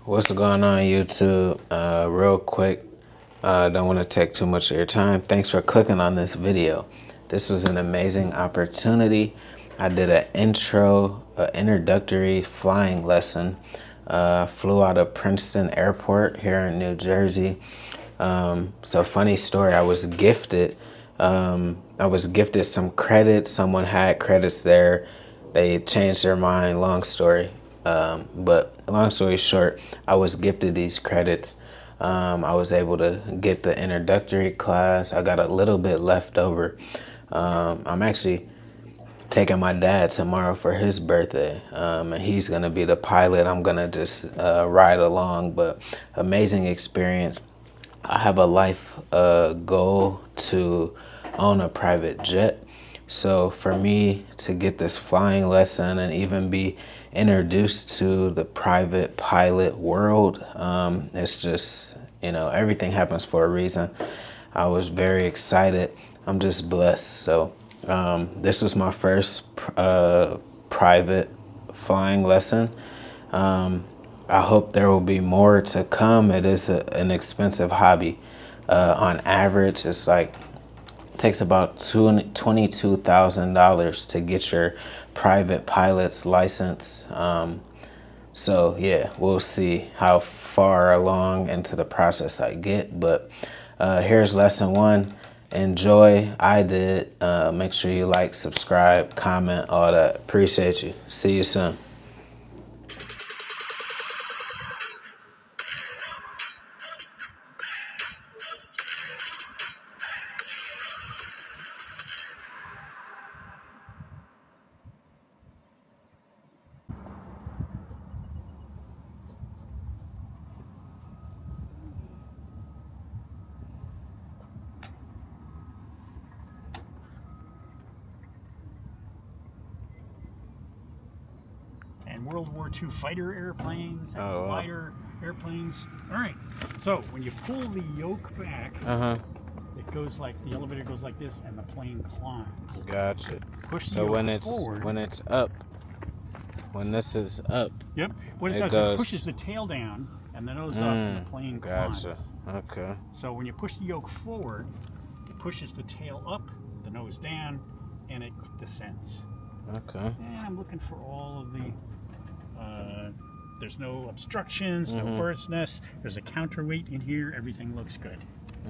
What's going on, YouTube? Real quick, don't want to take too much of your time. Thanks for clicking on this video. This was an amazing opportunity. I did an introductory flying lesson. Flew out of Princeton Airport here in New Jersey. So funny story, I was gifted some credits. Someone had credits there. They changed their mind, long story. But long story short, I was gifted these credits. I was able to get the introductory class. I got a little bit left over. I'm actually taking my dad tomorrow for his birthday, and he's gonna be the pilot. I'm gonna just ride along, but amazing experience. I have a life goal to own a private jet. So for me to get this flying lesson and even be introduced to the private pilot world, it's just, everything happens for a reason. I was very excited. I'm just blessed. So this was my first private flying lesson. I hope there will be more to come. It is an expensive hobby. On average, takes about $22,000 to get your private pilot's license. So yeah, we'll see how far along into the process I get. But here's lesson one. Enjoy. I did. Make sure you like, subscribe, comment, all that. Appreciate you. See you soon. And World War II fighter airplanes, and Oh, wow. fighter airplanes. All right, so when you pull the yoke back, it goes like, the elevator goes like this and the plane climbs. Gotcha. Push the So yoke when it's forward. up, when this is up. Yep, what it does is it pushes the tail down and the nose up and the plane climbs. Gotcha. Okay. So when you push the yoke forward, it pushes the tail up, the nose down, and it descends. Okay. And I'm looking for all of the, there's no obstructions, no bird's nests. There's a counterweight in here. Everything looks good.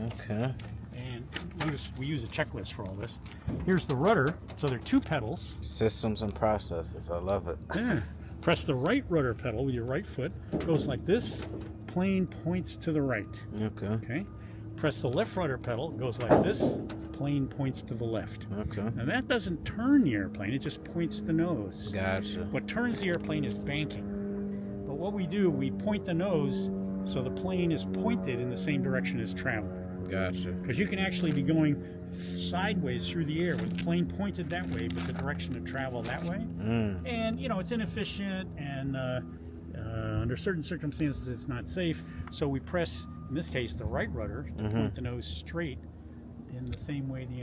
Okay. And notice we use a checklist for all this. Here's the rudder. So there are two pedals. Systems and processes. I love it. Yeah. Press the right rudder pedal with your right foot. It goes like this. Plane points to the right. Okay. Okay. Press the left rudder pedal. It goes like this. Plane points to the left. Okay. Now that doesn't turn the airplane. It just points the nose. Gotcha. What turns the airplane is banking. But what we do, we point the nose so the plane is pointed in the same direction as travel. Gotcha. Because you can actually be going sideways through the air with the plane pointed that way, but the direction of travel that way. And, it's inefficient, and under certain circumstances, it's not safe. So we press, in this case, the right rudder to point the nose straight in the same way the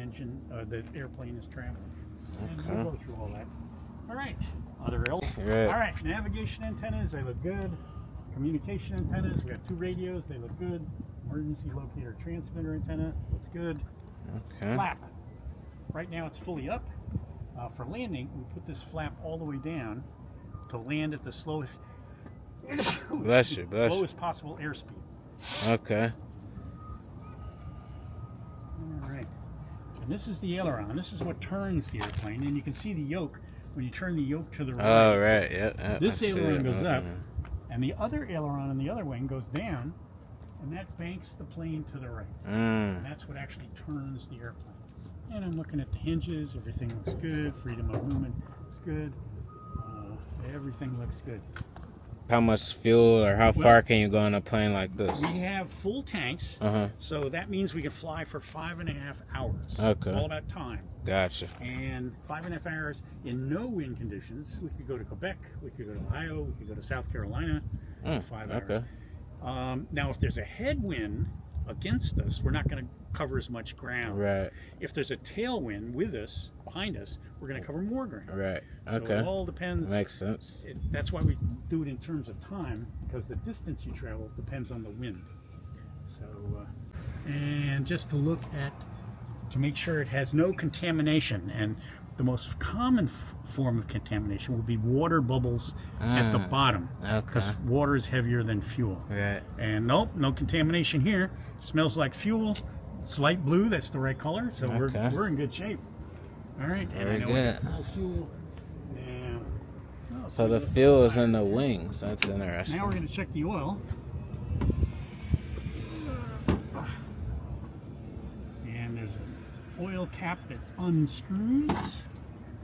airplane is traveling. And we'll go through all that. All right. Other All right. Navigation antennas, they look good. Communication antennas, we got two radios, they look good. Emergency locator transmitter antenna, looks good. Okay. Flap. Right now it's fully up. For landing, we put this flap all the way down to land at the slowest Bless you. slowest possible airspeed. Okay. All right. And this is the aileron. This is what turns the airplane. And you can see the yoke. When you turn the yoke to the right, Oh, right. Yep. this aileron goes up, and the other aileron on the other wing goes down, and that banks the plane to the right. And that's what actually turns the airplane. And I'm looking at the hinges. Everything looks good. Freedom of movement is good. Everything looks good. How much fuel or how far can you go on a plane like this? We have full tanks, so that means we can fly for 5.5 hours. Okay. It's all about time. Gotcha. And 5.5 hours in no wind conditions. We could go to Quebec, we could go to Ohio, we could go to South Carolina in 5 hours. Okay. Now, if there's a headwind against us, we're not going to cover as much ground. Right. If there's a tailwind with us, behind us, we're going to cover more ground. Right. So Okay. it all depends. Makes sense. That's why we do it in terms of time, because the distance you travel depends on the wind. So, and just to look at, to make sure it has no contamination, and the most common form of contamination will be water bubbles at the bottom, because water is heavier than fuel. Right. And nope, no contamination here. Smells like fuel. It's light blue. That's the right color. So we're in good shape. All right. And I know we got full fuel now. Oh, So the fuel is in the wings. That's interesting. Now we're going to check the oil. And there's an oil cap that unscrews.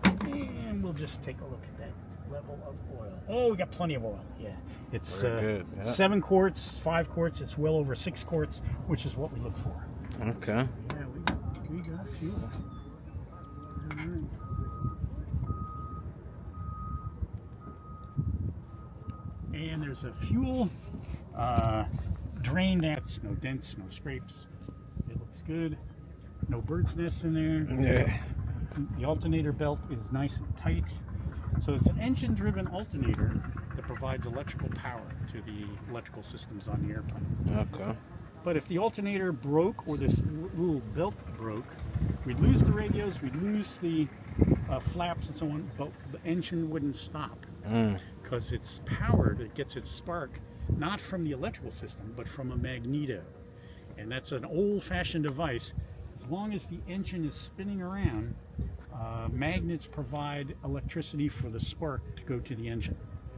And we'll just take a look at that level of oil. Oh, we got plenty of oil. Yeah. It's good. Yep. 7 quarts, 5 quarts. It's well over 6 quarts, which is what we look for. Okay. So, yeah, we got fuel. All right. And there's a fuel drain that's no dents, no scrapes. It looks good. No bird's nests in there. Yeah. The alternator belt is nice and tight. So it's an engine-driven alternator that provides electrical power to the electrical systems on the airplane. Okay. But if the alternator broke, or this little belt broke, we'd lose the radios, we'd lose the flaps and so on, but the engine wouldn't stop. Because it's powered, it gets its spark, not from the electrical system, but from a magneto. And that's an old-fashioned device. As long as the engine is spinning around, magnets provide electricity for the spark to go to the engine.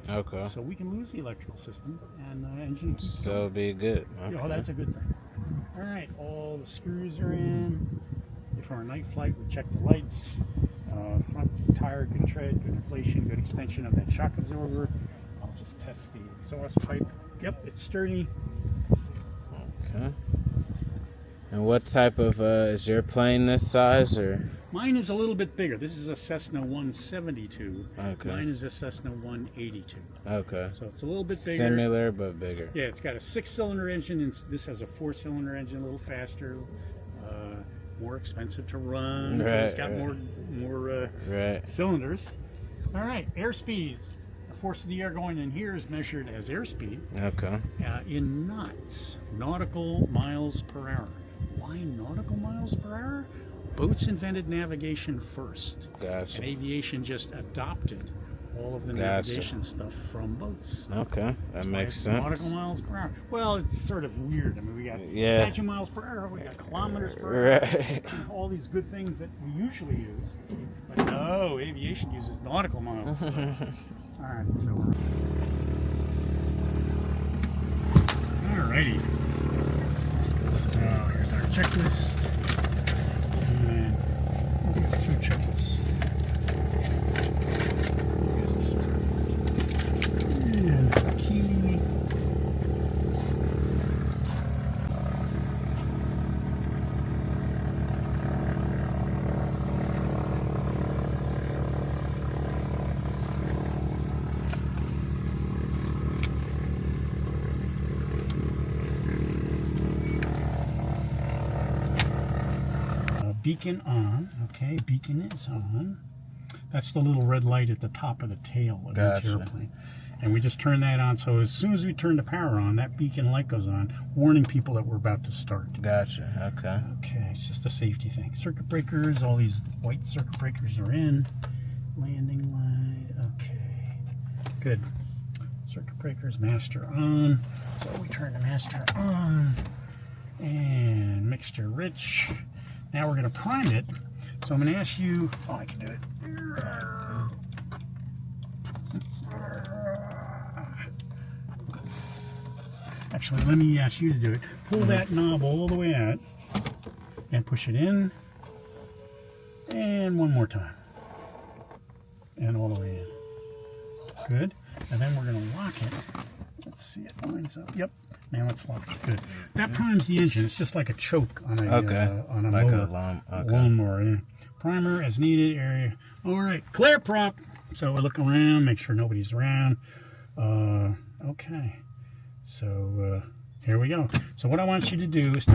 Okay. So we can lose the electrical system, and the engine keeps Still be good. Okay. Oh, that's a good thing. All right, all the screws are in. If we're on a night flight, we check the lights. Front tire, good tread, good inflation, good extension of that shock absorber. I'll just test the exhaust pipe. Yep, it's sturdy. Okay. And what type of, is your plane this size, or? Mine is a little bit bigger. This is a Cessna 172. Okay. Mine is a Cessna 182. Okay. So it's a little bit bigger. Similar, but bigger. Yeah, it's got a 6-cylinder engine, and this has a 4-cylinder engine, a little faster, more expensive to run. Right, It's got more cylinders. All right, airspeed. The force of the air going in here is measured as airspeed. Okay. In knots, nautical miles per hour. Why nautical miles per hour? Boats invented navigation first. Gotcha. And aviation just adopted all of the navigation stuff from boats. Okay, that makes sense. Nautical miles per hour. Well, it's sort of weird. I mean, we got statute miles per hour, we got kilometers per hour, all these good things that we usually use. But no, aviation uses nautical miles per hour. All right, so alrighty. So here's our checklist. And we have 2 checklists. And the key. Beacon on. Okay, beacon is on. That's the little red light at the top of the tail of each airplane. And we just turn that on, so as soon as we turn the power on, that beacon light goes on, warning people that we're about to start. Gotcha. Okay. Okay, it's just a safety thing. Circuit breakers, all these white circuit breakers are in. Landing light, okay. Good. Circuit breakers, master on. So we turn the master on. And mixture rich. Now we're going to prime it. So I'm going to ask you, I can do it. Actually, let me ask you to do it. Pull that knob all the way out and push it in. And one more time. And all the way in. Good. And then we're going to lock it. Let's see, it lines up. Yep. Now let's lock it. Good. That primes the engine. It's just like a choke on a like mower, lawnmower. Yeah. Primer as needed. Area. All right. Clear prop. So we look around, make sure nobody's around. Okay. So here we go. So what I want you to do is